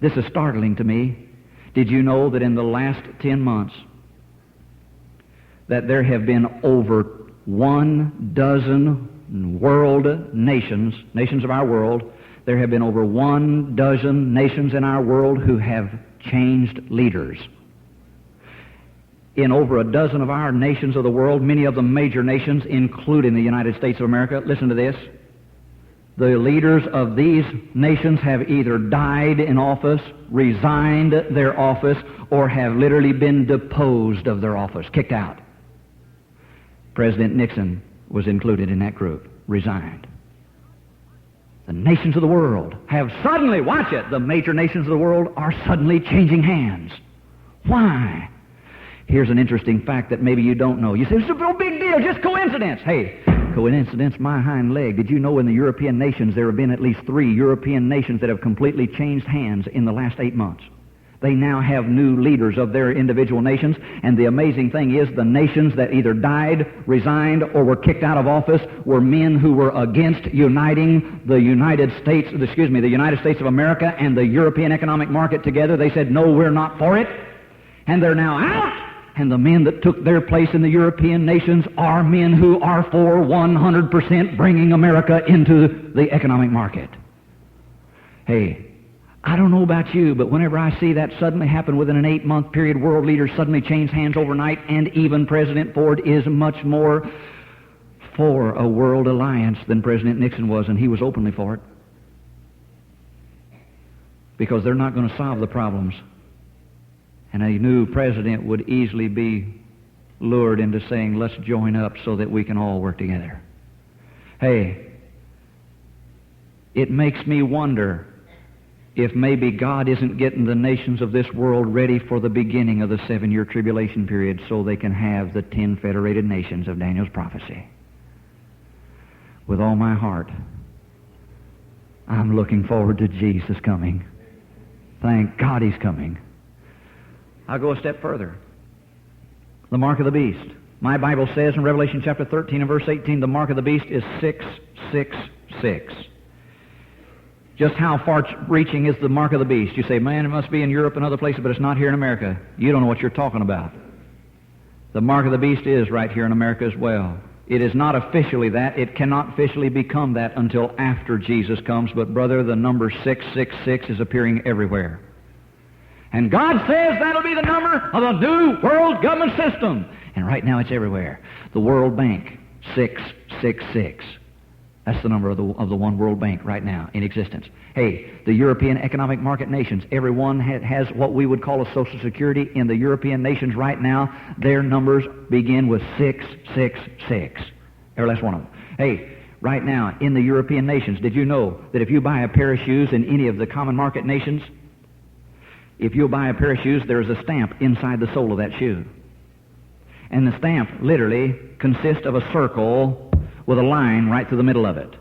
This is startling to me. Did you know that in the last 10 months that there have been over 12 world nations of our world, there have been over 12 nations in our world who have changed leaders. In over a dozen of our nations of the world, many of the major nations, including the United States of America, listen to this, the leaders of these nations have either died in office, resigned their office, or have literally been deposed of their office, kicked out. President Nixon was included in that group, resigned. The nations of the world have suddenly, watch it, the major nations of the world are suddenly changing hands. Why? Here's an interesting fact that maybe you don't know. You say, it's no big deal, just coincidence. Hey, coincidence, my hind leg. Did you know in the European nations there have been at least 3 European nations that have completely changed hands in the last 8 months? They now have new leaders of their individual nations, and the amazing thing is the nations that either died, resigned, or were kicked out of office were men who were against uniting the United States of America and the European economic market together. They said, no, we're not for it, and they're now out. And the men that took their place in the European nations are men who are for 100% bringing America into the economic market. Hey, I don't know about you, but whenever I see that suddenly happen within an 8-month period, world leaders suddenly change hands overnight, and even President Ford is much more for a world alliance than President Nixon was, and he was openly for it. Because they're not going to solve the problems. And a new president would easily be lured into saying, let's join up so that we can all work together. Hey, it makes me wonder if maybe God isn't getting the nations of this world ready for the beginning of the 7-year tribulation period so they can have the 10 federated nations of Daniel's prophecy. With all my heart, I'm looking forward to Jesus coming. Thank God He's coming. I'll go a step further. The mark of the beast. My Bible says in Revelation chapter 13 and verse 18, the mark of the beast is 666. Just how far-reaching is the mark of the beast? You say, man, it must be in Europe and other places, but it's not here in America. You don't know what you're talking about. The mark of the beast is right here in America as well. It is not officially that. It cannot officially become that until after Jesus comes. But, brother, the number 666 is appearing everywhere. And God says that'll be the number of a new world government system. And right now it's everywhere. The World Bank, 666. That's the number of the one World Bank right now in existence. Hey, the European economic market nations, everyone has what we would call a Social Security. In the European nations right now, their numbers begin with 666. Every last one of them. Hey, right now in the European nations, did you know that if you buy a pair of shoes in any of the common market nations, if you'll buy a pair of shoes, there is a stamp inside the sole of that shoe. And the stamp literally consists of a circle with a line right through the middle of it.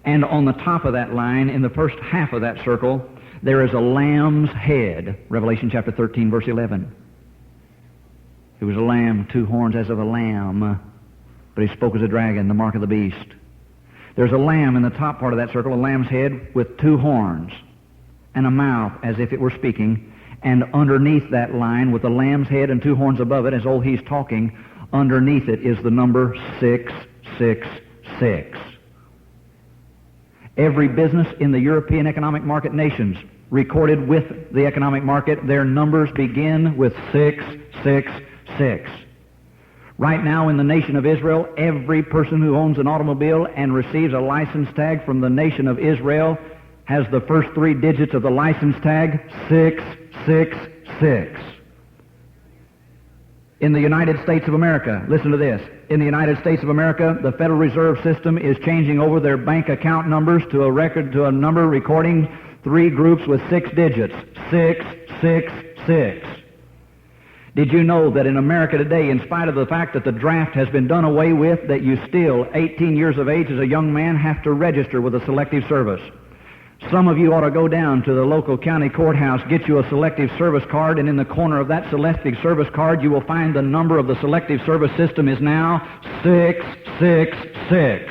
And on the top of that line, in the first half of that circle, there is a lamb's head. Revelation chapter 13, verse 11. It was a lamb, 2 horns as of a lamb, but he spoke as a dragon, the mark of the beast. There's a lamb in the top part of that circle, a lamb's head with 2 horns. And a mouth as if it were speaking, and underneath that line with the lamb's head and 2 horns above it, as though he's talking, underneath it is the number 666. Every business in the European economic market nations recorded with the economic market, their numbers begin with 666. Right now in the nation of Israel, every person who owns an automobile and receives a license tag from the nation of Israel has the first 3 digits of the license tag, 666. In the United States of America, listen to this. In the United States of America, the Federal Reserve System is changing over their bank account numbers to a number recording 3 groups with 6 digits, 666. Did you know that in America today, in spite of the fact that the draft has been done away with, that you still, 18 years of age as a young man, have to register with the Selective Service? Some of you ought to go down to the local county courthouse, get you a Selective Service card, and in the corner of that Selective Service card you will find the number of the Selective Service system is now 666.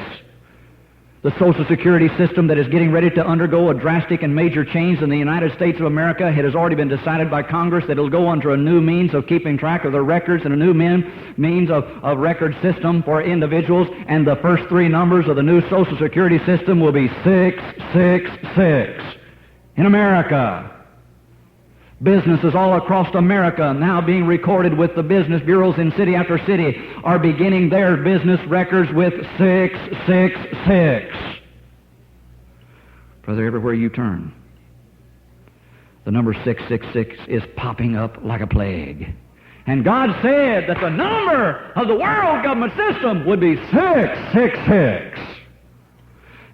The Social Security system that is getting ready to undergo a drastic and major change in the United States of America. It has already been decided by Congress that it will go under a new means of keeping track of the records and a new means of record system for individuals. And the first three numbers of the new Social Security system will be 666 in America. Businesses all across America now being recorded with the business bureaus in city after city are beginning their business records with 666. Brother, everywhere you turn, the number 666 is popping up like a plague. And God said that the number of the world government system would be 666.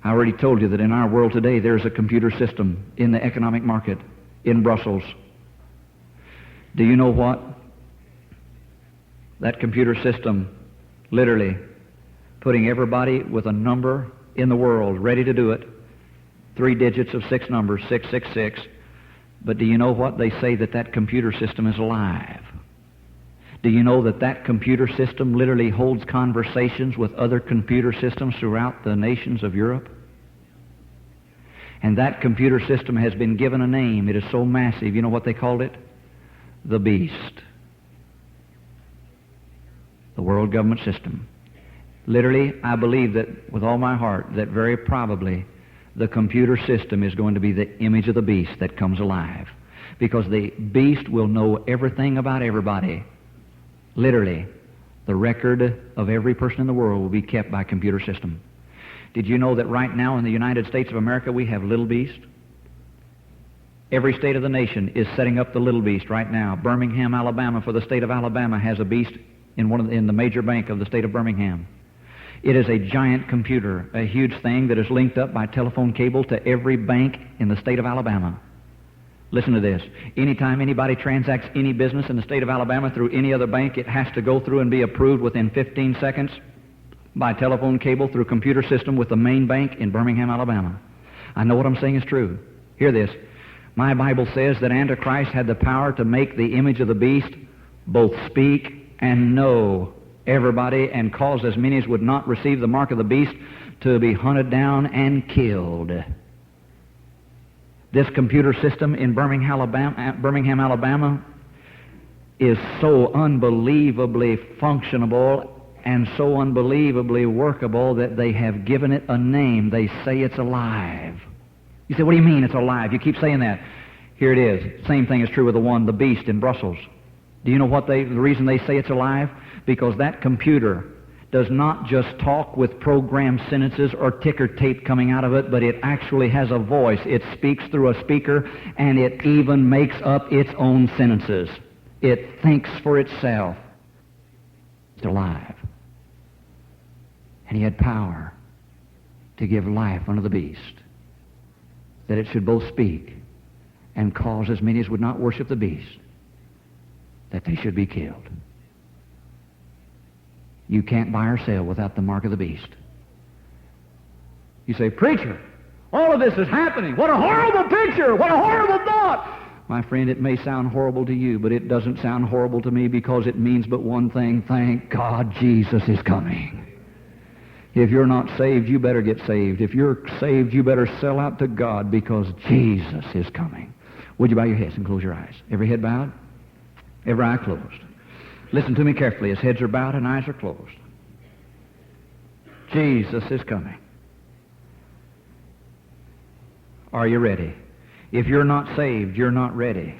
I already told you that in our world today there's a computer system in the economic market in Brussels. Do you know what? That computer system, literally putting everybody with a number in the world ready to do it, 3 digits of 6 numbers, 666. But do you know what? They say that computer system is alive. Do you know that computer system literally holds conversations with other computer systems throughout the nations of Europe? And that computer system has been given a name. It is so massive. You know what they called it? The beast. The world government system. Literally, I believe that with all my heart that very probably the computer system is going to be the image of the beast that comes alive. Because the beast will know everything about everybody. Literally, the record of every person in the world will be kept by a computer system. Did you know that right now in the United States of America we have little beast? Every state of the nation is setting up the little beast right now. Birmingham, Alabama, for the state of Alabama, has a beast in the major bank of the state of Birmingham. It is a giant computer, a huge thing that is linked up by telephone cable to every bank in the state of Alabama. Listen to this. Anytime anybody transacts any business in the state of Alabama through any other bank, it has to go through and be approved within 15 seconds by telephone cable through a computer system with the main bank in Birmingham, Alabama. I know what I'm saying is true. Hear this. My Bible says that Antichrist had the power to make the image of the beast both speak and know everybody and cause as many as would not receive the mark of the beast to be hunted down and killed. This computer system in Birmingham, Alabama is so unbelievably functionable and so unbelievably workable that they have given it a name. They say it's alive. You say, what do you mean it's alive? You keep saying that. Here it is. Same thing is true with the beast in Brussels. Do you know what the reason they say it's alive? Because that computer does not just talk with programmed sentences or ticker tape coming out of it, but it actually has a voice. It speaks through a speaker, and it even makes up its own sentences. It thinks for itself. It's alive. And he had power to give life unto the beast, that it should both speak and cause as many as would not worship the beast, that they should be killed. You can't buy or sell without the mark of the beast. You say, preacher, all of this is happening. What a horrible picture! What a horrible thought! My friend, it may sound horrible to you, but it doesn't sound horrible to me because it means but one thing. Thank God Jesus is coming. If you're not saved, you better get saved. If you're saved, you better sell out to God because Jesus is coming. Would you bow your heads and close your eyes? Every head bowed, every eye closed. Listen to me carefully as heads are bowed and eyes are closed. Jesus is coming. Are you ready? If you're not saved, you're not ready.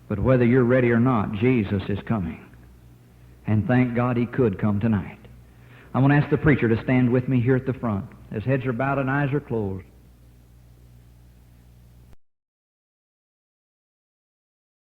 But whether you're ready or not, Jesus is coming. And thank God he could come tonight. I want to ask the preacher to stand with me here at the front as heads are bowed and eyes are closed.